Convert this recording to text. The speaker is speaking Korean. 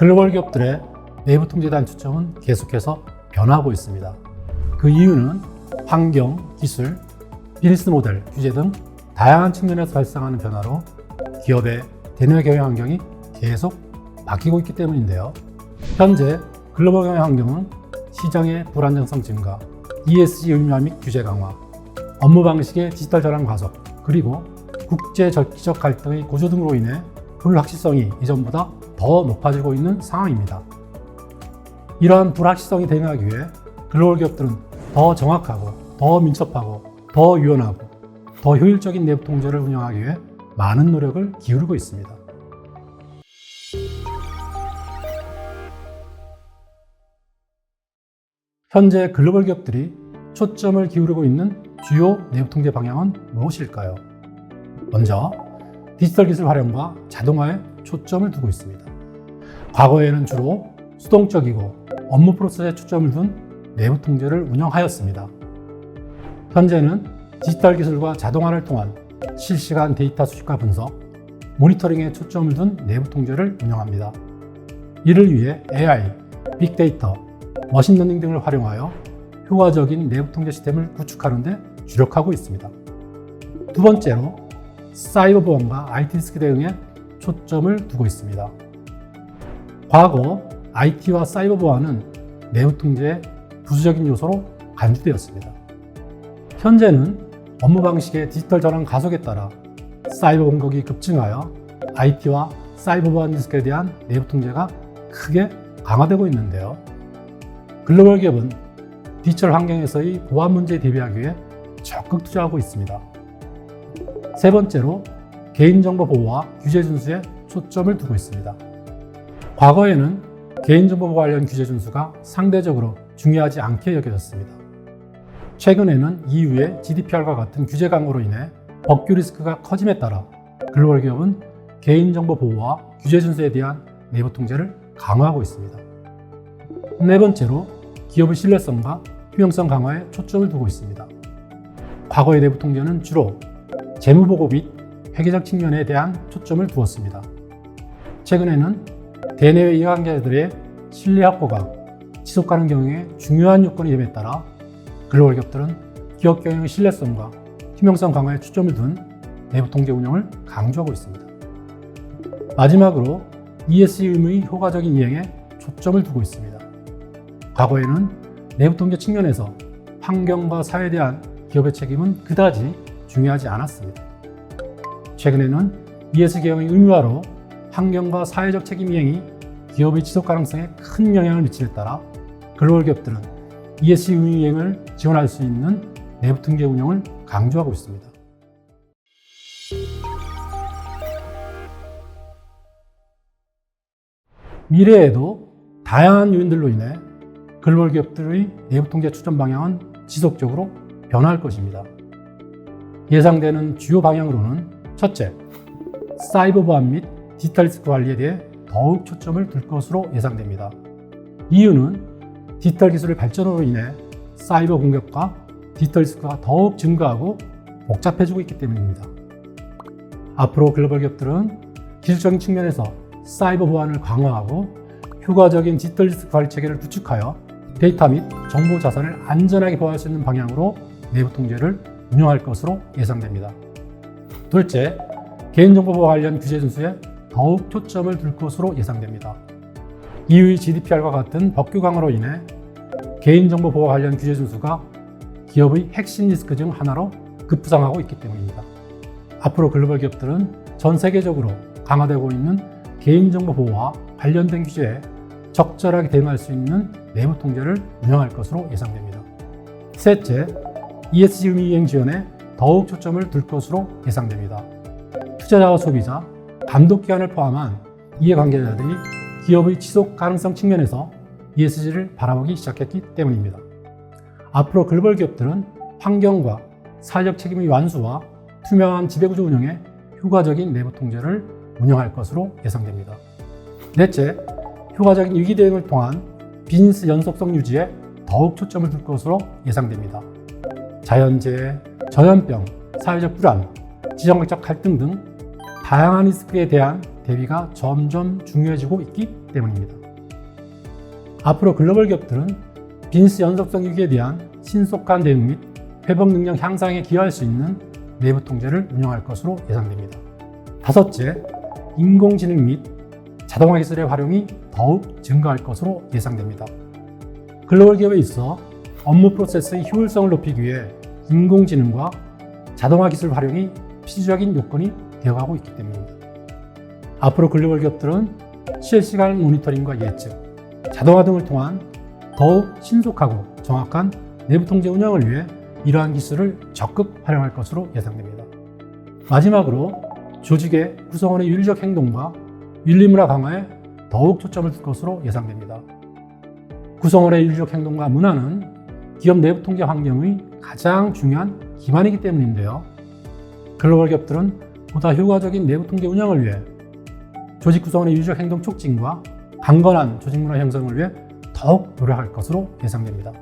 글로벌 기업들의 내부 통제에 대한 초점은 계속해서 변화하고 있습니다. 그 이유는 환경, 기술, 비즈니스 모델, 규제 등 다양한 측면에서 발생하는 변화로 기업의 대내 경영 환경이 계속 바뀌고 있기 때문인데요. 현재 글로벌 경영 환경은 시장의 불안정성 증가, ESG 의무화 및 규제 강화, 업무 방식의 디지털 전환 가속, 그리고 국제 정치적 갈등의 고조 등으로 인해 불확실성이 이전보다 더 높아지고 있는 상황입니다. 이러한 불확실성이 대응하기 위해 글로벌 기업들은 더 정확하고, 더 민첩하고, 더 유연하고, 더 효율적인 내부 통제를 운영하기 위해 많은 노력을 기울이고 있습니다. 현재 글로벌 기업들이 초점을 기울이고 있는 주요 내부 통제 방향은 무엇일까요? 먼저 디지털 기술 활용과 자동화에 초점을 두고 있습니다. 과거에는 주로 수동적이고 업무 프로세스에 초점을 둔 내부 통제를 운영하였습니다. 현재는 디지털 기술과 자동화를 통한 실시간 데이터 수집과 분석, 모니터링에 초점을 둔 내부 통제를 운영합니다. 이를 위해 AI, 빅데이터, 머신러닝 등을 활용하여 효과적인 내부 통제 시스템을 구축하는 데 주력하고 있습니다. 두 번째로 사이버 보안과 IT 리스크 대응에 초점을 두고 있습니다. 과거 IT와 사이버 보안은 내부 통제의 부수적인 요소로 간주되었습니다. 현재는 업무 방식의 디지털 전환 가속에 따라 사이버 공격이 급증하여 IT와 사이버 보안 리스크에 대한 내부 통제가 크게 강화되고 있는데요. 글로벌 기업은 디지털 환경에서의 보안 문제에 대비하기 위해 적극 투자하고 있습니다. 세 번째로 개인정보 보호와 규제 준수에 초점을 두고 있습니다. 과거에는 개인정보 보호 관련 규제 준수가 상대적으로 중요하지 않게 여겨졌습니다. 최근에는 EU의 GDPR과 같은 규제 강화로 인해 법규 리스크가 커짐에 따라 글로벌 기업은 개인정보 보호와 규제 준수에 대한 내부 통제를 강화하고 있습니다. 네 번째로 기업의 신뢰성과 투명성 강화에 초점을 두고 있습니다. 과거의 내부 통제는 주로 재무보고 및 회계적 측면에 대한 초점을 두었습니다. 최근에는 대내외 이해관계자들의 신뢰 확보가 지속가능 경영의 중요한 요건이 됨에 따라 글로벌 기업들은 기업 경영의 신뢰성과 투명성 강화에 초점을 둔 내부 통제 운영을 강조하고 있습니다. 마지막으로 ESG 의무의 효과적인 이행에 초점을 두고 있습니다. 과거에는 내부 통제 측면에서 환경과 사회에 대한 기업의 책임은 그다지 중요하지 않았습니다. 최근에는 ESG 경영의 의무화로 환경과 사회적 책임 이행이 기업의 지속 가능성에 큰 영향을 미치에 따라 글로벌 기업들은 ESG 의무 이행을 지원할 수 있는 내부 통제 운영을 강조하고 있습니다. 미래에도 다양한 요인들로 인해 글로벌 기업들의 내부 통제 초점 방향은 지속적으로 변화할 것입니다. 예상되는 주요 방향으로는 첫째, 사이버 보안 및 디지털 리스크 관리에 대해 더욱 초점을 둘 것으로 예상됩니다. 이유는 디지털 기술의 발전으로 인해 사이버 공격과 디지털 리스크가 더욱 증가하고 복잡해지고 있기 때문입니다. 앞으로 글로벌 기업들은 기술적인 측면에서 사이버 보안을 강화하고 효과적인 디지털 리스크 관리 체계를 구축하여 데이터 및 정보 자산을 안전하게 보호할 수 있는 방향으로 내부 통제를 운영할 것으로 예상됩니다. 둘째, 개인정보 보호 관련 규제 준수에 더욱 초점을 둘 것으로 예상됩니다. EU의 GDPR과 같은 법규 강화로 인해 개인정보 보호 관련 규제 준수가 기업의 핵심 리스크 중 하나로 급부상하고 있기 때문입니다. 앞으로 글로벌 기업들은 전 세계적으로 강화되고 있는 개인정보 보호와 관련된 규제에 적절하게 대응할 수 있는 내부 통제를 운영할 것으로 예상됩니다. 셋째, ESG 의무 이행 지원에 더욱 초점을 둘 것으로 예상됩니다. 투자자와 소비자, 감독기관을 포함한 이해관계자들이 기업의 지속 가능성 측면에서 ESG를 바라보기 시작했기 때문입니다. 앞으로 글로벌 기업들은 환경과 사회적 책임의 완수와 투명한 지배구조 운영에 효과적인 내부 통제를 운영할 것으로 예상됩니다. 넷째, 효과적인 위기 대응을 통한 비즈니스 연속성 유지에 더욱 초점을 둘 것으로 예상됩니다. 자연재해, 전염병, 사회적 불안, 지정학적 갈등 등 다양한 리스크에 대한 대비가 점점 중요해지고 있기 때문입니다. 앞으로 글로벌 기업들은 비즈니스 연속성 위기에 대한 신속한 대응 및 회복 능력 향상에 기여할 수 있는 내부 통제를 운영할 것으로 예상됩니다. 다섯째, 인공지능 및 자동화 기술의 활용이 더욱 증가할 것으로 예상됩니다. 글로벌 기업에 있어 업무 프로세스의 효율성을 높이기 위해 인공지능과 자동화 기술 활용이 필수적인 요건이 되어가고 있기 때문입니다. 앞으로 글로벌 기업들은 실시간 모니터링과 예측, 자동화 등을 통한 더욱 신속하고 정확한 내부 통제 운영을 위해 이러한 기술을 적극 활용할 것으로 예상됩니다. 마지막으로 조직의 구성원의 윤리적 행동과 윤리문화 강화에 더욱 초점을 둘 것으로 예상됩니다. 구성원의 윤리적 행동과 문화는 기업 내부 통제 환경의 가장 중요한 기반이기 때문인데요. 글로벌 기업들은 보다 효과적인 내부 통제 운영을 위해 조직 구성원의 윤리적 행동 촉진과 강건한 조직 문화 형성을 위해 더욱 노력할 것으로 예상됩니다.